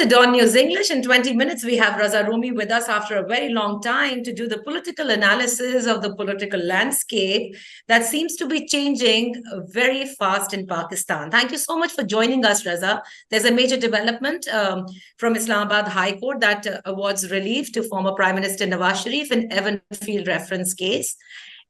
to Dawn News English. In 20 minutes, we have Raza Rumi with us after a very long time to do the political analysis of the political landscape that seems to be changing very fast in Pakistan. Thank you so much for joining us, Raza. There's a major development from Islamabad High Court that awards relief to former Prime Minister Nawaz Sharif in Evanfield reference case.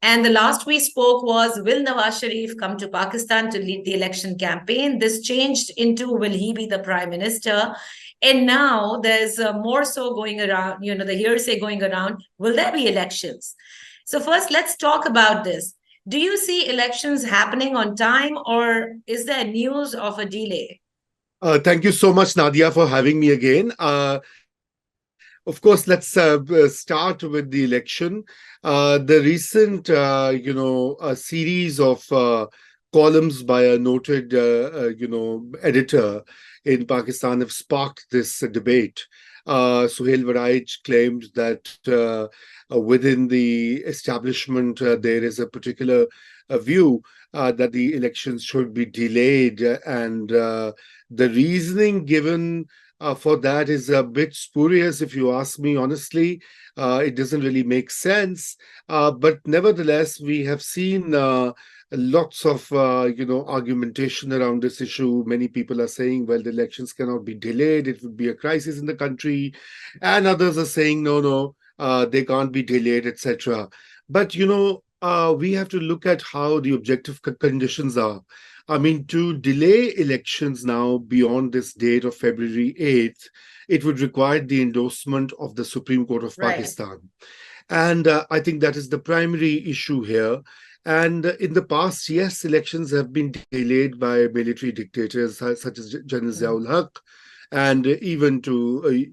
And the last we spoke was, will Nawaz Sharif come to Pakistan to lead the election campaign? This changed into, will he be the prime minister? And now there's more so going around, the hearsay going around, will there be elections? So first, let's talk about this. Do you see elections happening on time, or is there news of a delay? Thank you so much, Nadia, for having me again. Of course, let's start with the election. The recent, a series of columns by a noted, editor in Pakistan have sparked this debate. Suhail Waraij claimed that within the establishment, there is a particular view that the elections should be delayed. And the reasoning given for that is a bit spurious, if you ask me honestly. It doesn't really make sense. But nevertheless, we have seen lots of, argumentation around this issue. Many people are saying, well, the elections cannot be delayed. It would be a crisis in the country. And others are saying, no, they can't be delayed, etc. But, we have to look at how the objective conditions are. I mean, to delay elections now beyond this date of February 8th, it would require the endorsement of the Supreme Court of Pakistan. And I think that is the primary issue here. And in the past, yes, elections have been delayed by military dictators such as General Ziaul Haq. And even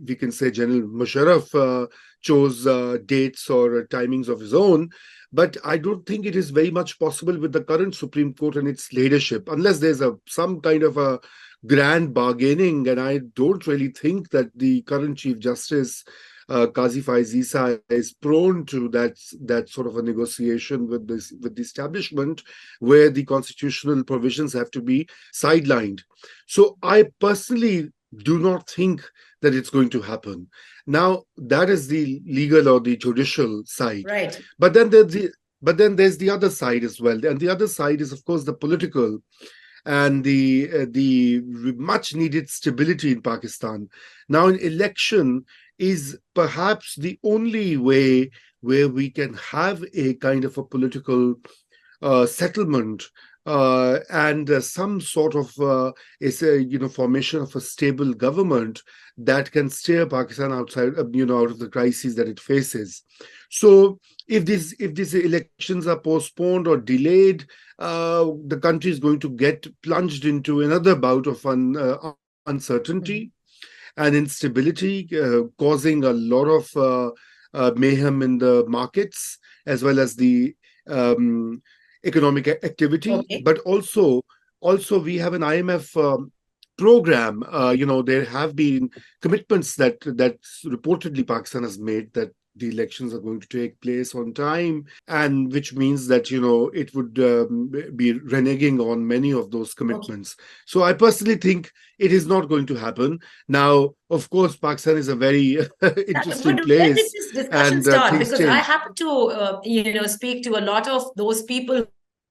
we can say General Musharraf chose dates or timings of his own. But I don't think it is very much possible with the current Supreme Court and its leadership, unless there's some kind of a grand bargaining. And I don't really think that the current Chief Justice, Qazi Faiz Isa, is prone to that sort of a negotiation with the establishment, where the constitutional provisions have to be sidelined. So I personally do not think that it's going to happen. Now, that is the legal or the judicial side. Right. But then there's the other side as well. And the other side is, of course, the political and the much needed stability in Pakistan. Now, an election is perhaps the only way where we can have a kind of a political settlement and some sort of formation of a stable government that can steer Pakistan outside, out of the crises that it faces. So if these elections are postponed or delayed, the country is going to get plunged into another bout of uncertainty and instability, causing a lot of mayhem in the markets, as well as the economic activity. Okay. But also we have an IMF program. There have been commitments that reportedly Pakistan has made, that the elections are going to take place on time, and which means that it would be reneging on many of those commitments. Okay. So I personally think it is not going to happen. Now, of course, Pakistan is a very interesting place. Where did this discussion start? Because change. I happen to speak to a lot of those people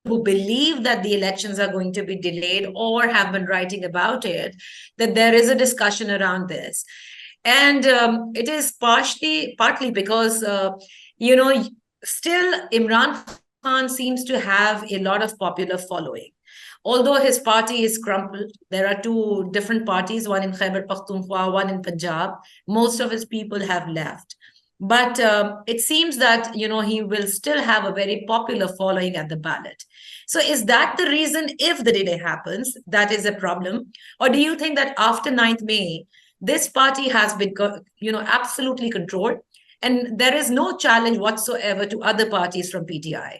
who believe that the elections are going to be delayed or have been writing about it, that there is a discussion around this. And it is partly because, still Imran Khan seems to have a lot of popular following. Although his party is crumpled, there are two different parties, one in Khyber Pakhtunkhwa, one in Punjab. Most of his people have left. But it seems that, he will still have a very popular following at the ballot. So is that the reason, if the delay happens, that is a problem? Or do you think that after 9th May, this party has been, absolutely controlled, and there is no challenge whatsoever to other parties from PTI?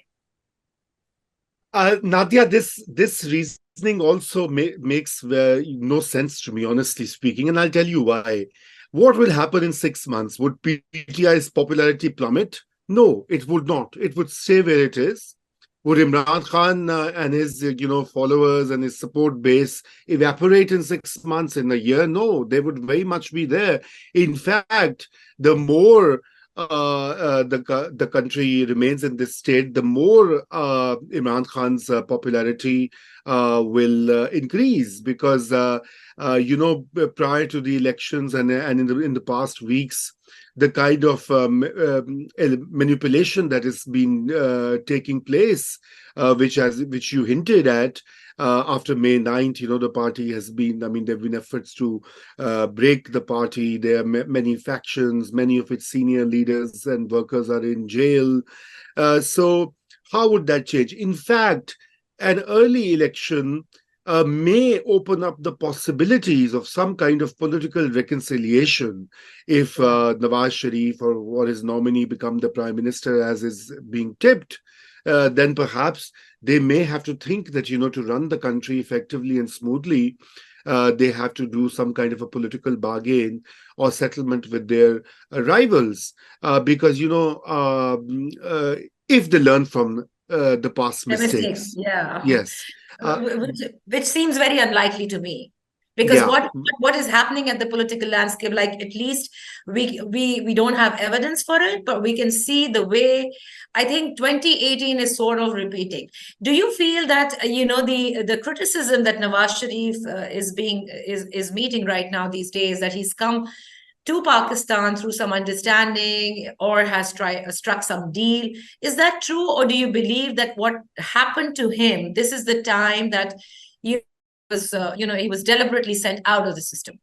Nadia, this reasoning also makes no sense to me, honestly speaking, and I'll tell you why. What will happen in 6 months? Would PTI's popularity plummet? No, it would not. It would stay where it is. Would Imran Khan and his followers and his support base evaporate in 6 months, in a year? No, they would very much be there. In fact, the more the country remains in this state, the more Imran Khan's popularity will increase, because prior to the elections and in the past weeks, the kind of manipulation that has been taking place, which you hinted at. After May 9th, the party has been, I mean, there have been efforts to break the party. There are many factions, many of its senior leaders and workers are in jail. So, how would that change? In fact, an early election may open up the possibilities of some kind of political reconciliation if Yeah. Nawaz Sharif or his nominee become the prime minister, as is being tipped. Then perhaps they may have to think that, to run the country effectively and smoothly, they have to do some kind of a political bargain or settlement with their rivals. Because, if they learn from the past The mistakes, mistakes. yeah. Yes. Uh, Which seems very unlikely to me, because yeah. what is happening at the political landscape, like, at least we don't have evidence for it, but we can see the way. I think 2018 is sort of repeating. Do you feel that the criticism that Nawaz Sharif is meeting right now these days, that he's come to Pakistan through some understanding or has struck some deal? Is that true, or do you believe that what happened to him, this is the time that he was deliberately sent out of the system?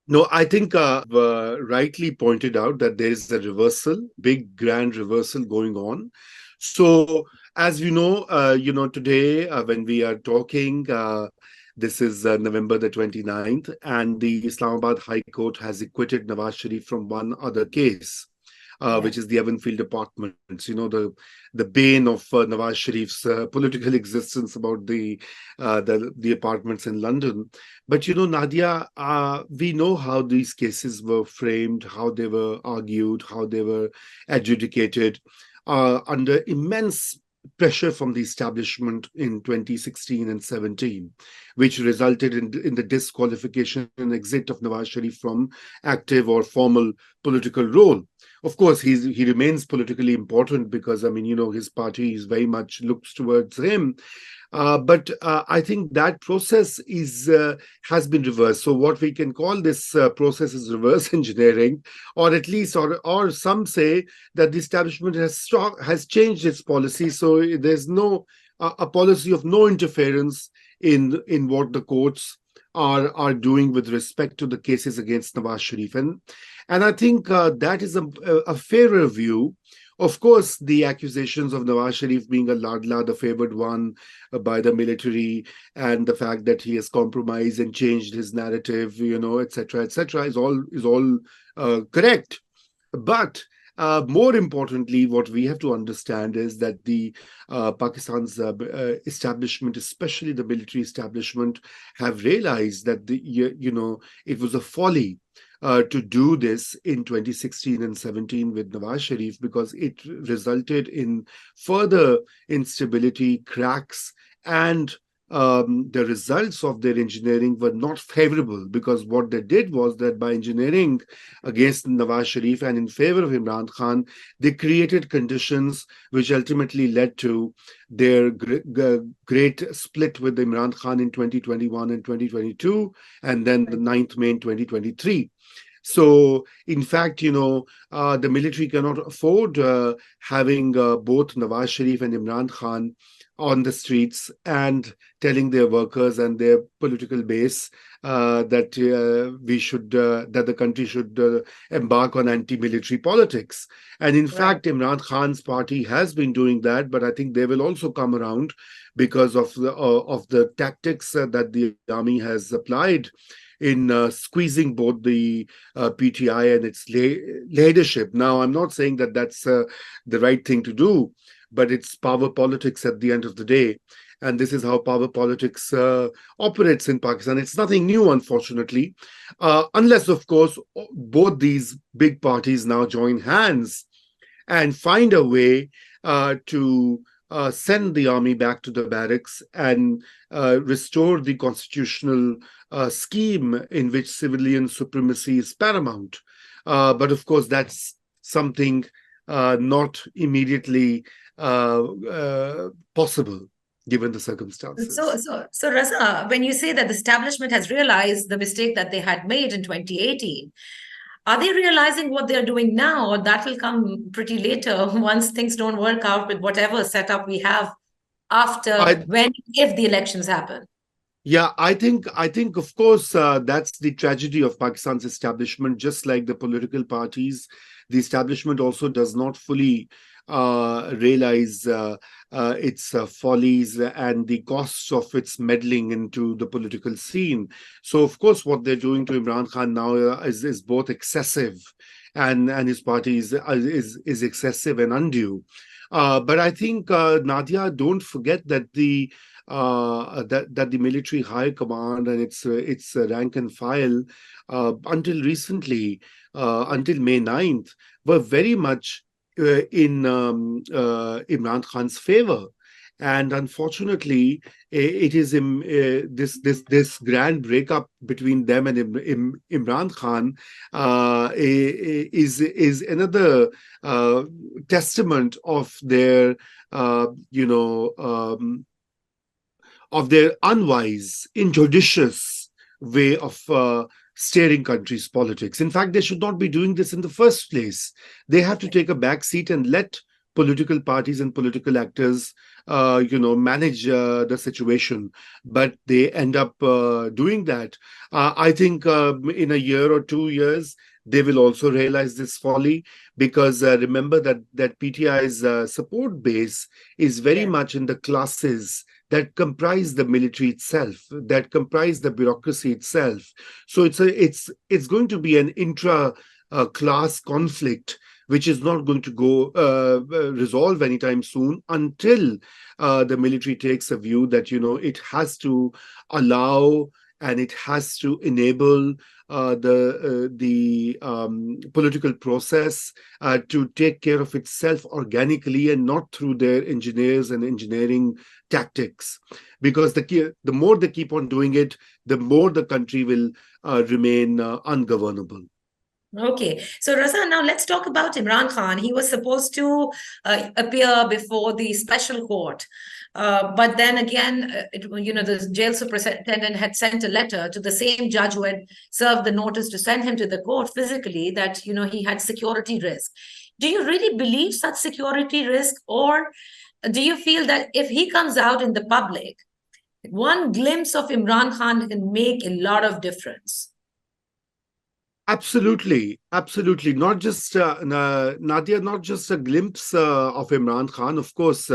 No, I think rightly pointed out that there is a reversal, big grand reversal going on. So, as today when we are talking, this is November the 29th, and the Islamabad High Court has acquitted Nawaz Sharif from one other case, Yeah. which is the Evanfield Apartments. The bane of Nawaz Sharif's political existence, about the apartments in London. But Nadia, we know how these cases were framed, how they were argued, how they were adjudicated under immense pressure from the establishment in 2016 and 17, which resulted in the disqualification and exit of Nawaz Sharif from active or formal political role. Of course, he remains politically important, because, I mean, his party is very much looks towards him. But I think that process has been reversed. So what we can call this process is reverse engineering, or at least, or some say that the establishment has changed its policy. So there's no a policy of no interference in what the courts are doing with respect to the cases against Nawaz Sharif, and I think that is a fairer view. Of course, the accusations of Nawaz Sharif being a ladla, the favored one by the military, and the fact that he has compromised and changed his narrative, etc., is all correct. But more importantly, what we have to understand is that the Pakistan's establishment, especially the military establishment, have realized that it was a folly to do this in 2016 and 17 with Nawaz Sharif, because it resulted in further instability, cracks, and the results of their engineering were not favorable, because what they did was that by engineering against Nawaz Sharif and in favor of Imran Khan, they created conditions which ultimately led to their great split with Imran Khan in 2021 and 2022, and then the 9th May in 2023. So, in fact, the military cannot afford having both Nawaz Sharif and Imran Khan on the streets and telling their workers and their political base that the country should embark on anti-military politics. And in Right. fact, Imran Khan's party has been doing that, but I think they will also come around because of the tactics that the army has applied in squeezing both the PTI and its leadership. Now, I'm not saying that that's the right thing to do, but it's power politics at the end of the day. And this is how power politics operates in Pakistan. It's nothing new, unfortunately, unless, of course, both these big parties now join hands and find a way to send the army back to the barracks and restore the constitutional scheme in which civilian supremacy is paramount. But of course, that's something not immediately possible given the circumstances. So, Raza, when you say that the establishment has realized the mistake that they had made in 2018, are they realizing what they're doing now, or that will come pretty later once things don't work out with whatever setup we have after, I when, if the elections happen? Yeah, I think, of course, that's the tragedy of Pakistan's establishment. Just like the political parties, the establishment also does not fully realize its follies and the costs of its meddling into the political scene. So, of course, what they're doing to Imran Khan now is both excessive, and his party is excessive and undue. But I think, Nadia, don't forget that the military high command and its rank and file until recently, until May 9th, were very much in Imran Khan's favor. And unfortunately, it is this grand breakup between them and Imran Khan is another testament uh, you know um, of their unwise, injudicious way of steering country's politics. In fact, they should not be doing this in the first place. They have to take a back seat and let political parties and political actors, manage the situation. But they end up doing that. I think in a year or 2 years, they will also realize this folly, because remember that PTI's support base is very Yeah. much in the classes that comprise the military itself, that comprise the bureaucracy itself. So it's going to be an intra class conflict, which is not going to go resolve anytime soon, until the military takes a view that it has to allow and it has to enable the political process to take care of itself organically, and not through their engineers and engineering tactics. Because the more they keep on doing it, the more the country will remain ungovernable. Okay, so Raza, now let's talk about Imran Khan. He was supposed to appear before the special court, but then again, the jail superintendent had sent a letter to the same judge who had served the notice to send him to the court physically that he had security risk. Do you really believe such security risk, or do you feel that if he comes out in the public, one glimpse of Imran Khan can make a lot of difference? Absolutely, absolutely. Not just Nadia, not just a glimpse of Imran Khan. Of course,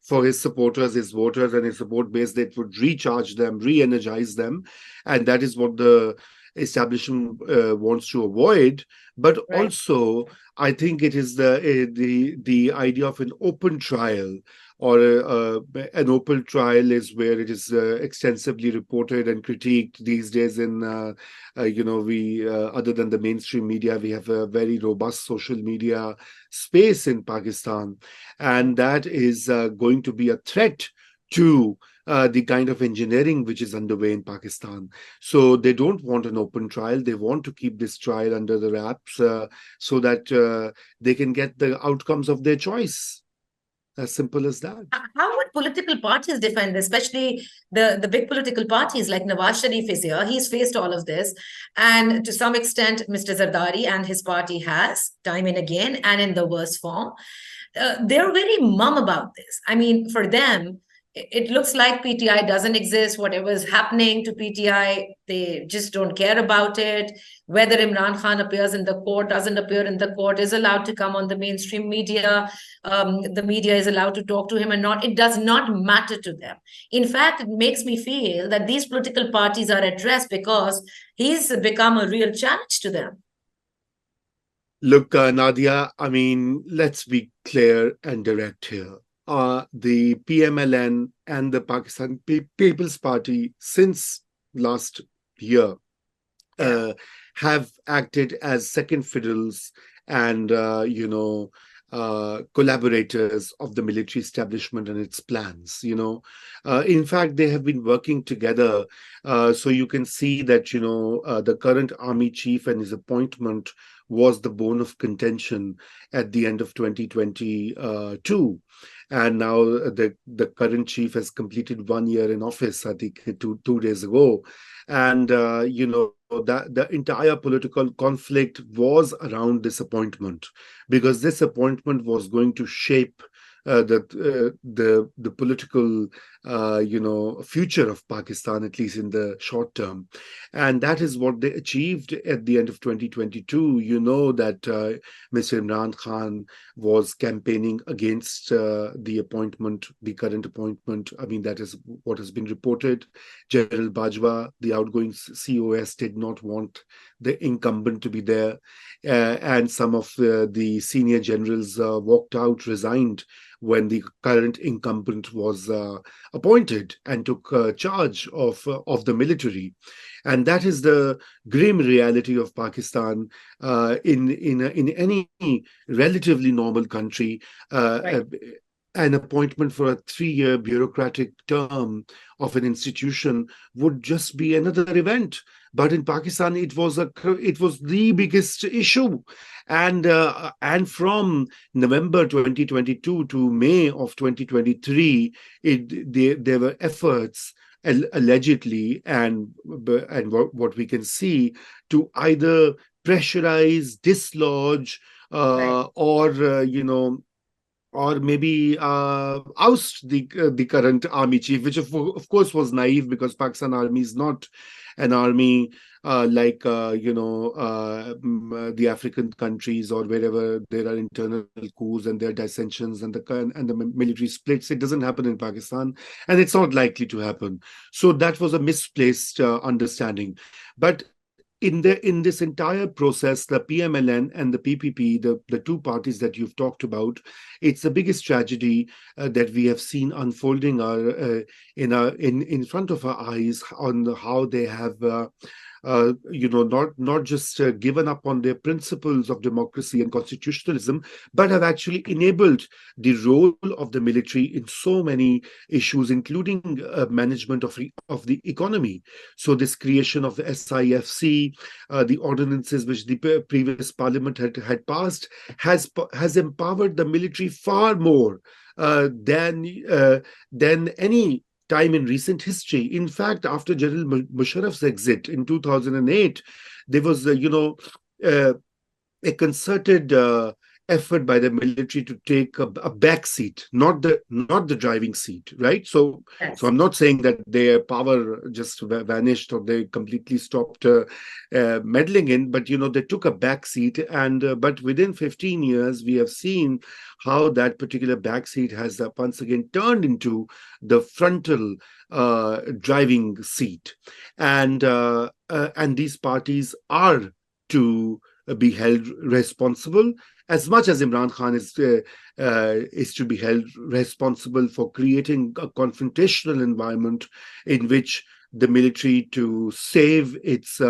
for his supporters, his voters, and his support base, that would recharge them, re-energize them, and that is what the establishment wants to avoid. But Right. also, I think it is the idea of an open trial, or an open trial is where it is extensively reported and critiqued these days in we other than the mainstream media, we have a very robust social media space in Pakistan, and that is going to be a threat to the kind of engineering which is underway in Pakistan. So they don't want an open trial. They want to keep this trial under the wraps, so that they can get the outcomes of their choice. As simple as that. How would political parties defend, especially the big political parties like Nawaz Sharif is here? He's faced all of this. And to some extent, Mr. Zardari and his party has, time and again, and in the worst form. They're very mum about this. I mean, for them, it looks like PTI doesn't exist. Whatever is happening to PTI, they just don't care about it. Whether Imran Khan appears in the court, doesn't appear in the court, is allowed to come on the mainstream media, the media is allowed to talk to him or not, it does not matter to them. In fact, it makes me feel that these political parties are at rest because he's become a real challenge to them. Look, Nadia, I mean, let's be clear and direct here. The PMLN and the Pakistan People's Party, since last year, Yeah. have acted as second fiddles, and collaborators of the military establishment and its plans. In fact, they have been working together. So you can see that the current army chief and his appointment was the bone of contention at the end of 2022. And now the current chief has completed 1 year in office, I think, two days ago. And that the entire political conflict was around this appointment, because this appointment was going to shape the political future of Pakistan, at least in the short term. And that is what they achieved at the end of 2022. You know that Mr. Imran Khan was campaigning against the current appointment. I mean, that is what has been reported. General Bajwa, the outgoing COS, did not want the incumbent to be there. And some of the senior generals walked out, resigned when the current incumbent was appointed and took charge of the military. And that is the grim reality of Pakistan. In any relatively normal country, Right. an appointment for a 3-year bureaucratic term of an institution would just be another event. But in Pakistan, it was the biggest issue, and from November 2022 to May of 2023, there were efforts, allegedly, and what we can see, to either pressurize, dislodge, Right. or maybe oust the current army chief, which of course was naive, because Pakistan army is not an army like the African countries, or wherever there are internal coups and there are dissensions and the military splits. It doesn't happen in Pakistan, and it's not likely to happen. So that was a misplaced understanding. But in this entire process, the PMLN and the PPP, the two parties that you've talked about, it's the biggest tragedy that we have seen unfolding in front of our eyes, on how they have not just given up on their principles of democracy and constitutionalism, but have actually enabled the role of the military in so many issues, including management of the economy. So this creation of the SIFC, the ordinances which the previous parliament had passed, has empowered the military far more than any time in recent history. In fact, after General Musharraf's exit in 2008, there was, a concerted effort by the military to take a back seat, not the driving seat, right? So Yes. I'm not saying that their power just vanished, or they completely stopped meddling in, but they took a back seat, and but within 15 years, we have seen how that particular back seat has once again turned into the frontal driving seat, and these parties are to be held responsible, as much as Imran Khan is to be held responsible for creating a confrontational environment in which the military, to save its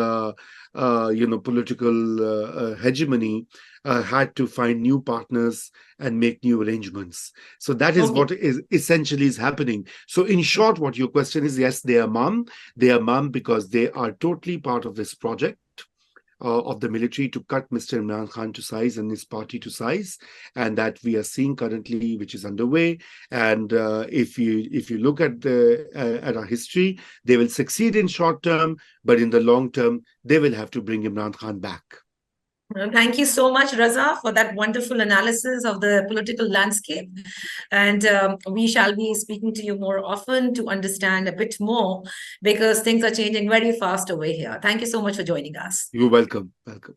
political hegemony, had to find new partners and make new arrangements. So that is Okay. what is essentially is happening. So in short, what your question is, yes, they are mum. They are mum because they are totally part of this project of the military to cut Mr. Imran Khan to size and his party to size, and that we are seeing currently, which is underway. And if you look at our history, they will succeed in short term, but in the long term, they will have to bring Imran Khan back. Thank you so much, Raza, for that wonderful analysis of the political landscape. And we shall be speaking to you more often to understand a bit more, because things are changing very fast over here. Thank you so much for joining us. You're welcome. Welcome.